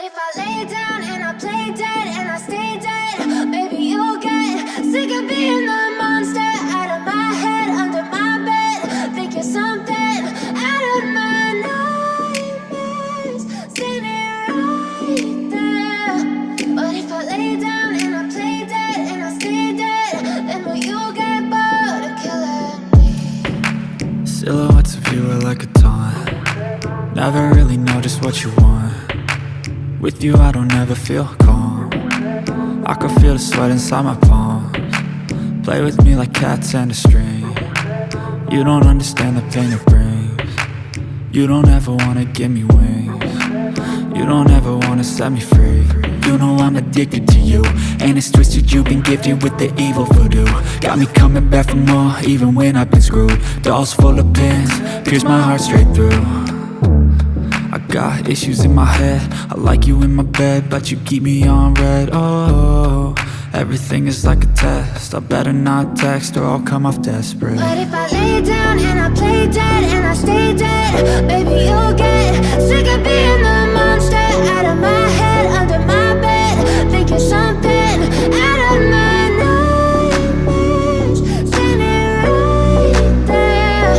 if I lay down and I play dead and I stay dead, maybe you'll get sick of being the monster out of my head, under my bed. Think you're something out of my nightmares, standing right there. But if I lay down and I play dead and I stay dead, then will you get bored of killing me? Silhouettes of you are like a taunt. Never really know just what you want. With you I don't ever feel calm. I can feel the sweat inside my palms. Play with me like cats and a string. You don't understand the pain it brings. You don't ever wanna give me wings. You don't ever wanna set me free. You know I'm addicted to you, and it's twisted, you've been gifted with the evil voodoo. Got me coming back for more, even when I've been screwed. Dolls full of pins, pierce my heart straight through. I got issues in my head, I like you in my bed, but you keep me on red. Oh, everything is like a test, I better not text or I'll come off desperate. But if I lay down and I play dead and I stay dead, maybe you'll get sick of being the monster out of my head, under my bed. Think you're something out of my nightmares, standing right there.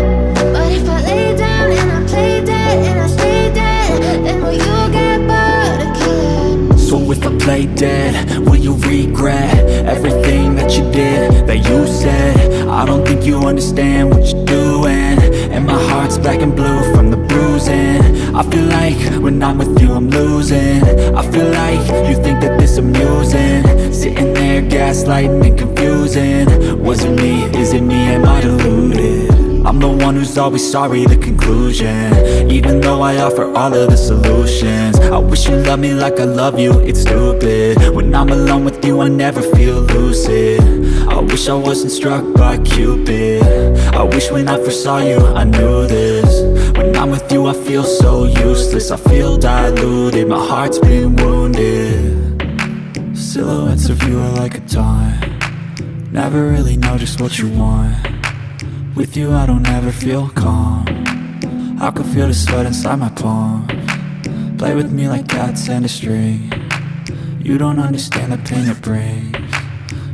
But if I lay down and I play dead and I stay dead, then will you get bored of killing me? So if I play dead, will you regret everything that you did, that you said? I don't think you understand what you're doing, and my heart's black and blue from the bruising. I feel like when I'm with you I'm losing. I feel like you think that this amusing, sitting there gaslighting and confusing. Was it me? Is it me? Am I deluded? I'm the one who's always sorry, the conclusion, even though I offer all of the solutions. I wish you loved me like I love you, it's stupid. When I'm alone with you I never feel lucid. I wish I wasn't struck by Cupid. I wish when I first saw you I knew this. When I'm with you I feel so useless, I feel diluted, my heart's been wounded. Silhouettes of you are like a taunt. Never really know just what you want. With you I don't ever feel calm. I can feel the sweat inside my palms. Play with me like cats and a string. You don't understand the pain it brings.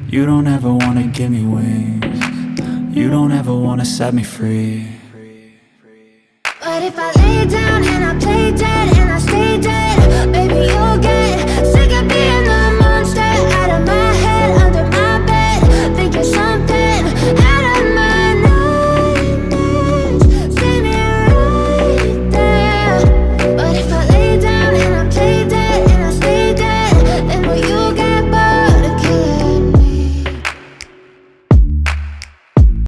You don't ever wanna give me wings. You don't ever wanna set me free. But if I lay down and I play dead and I stay dead,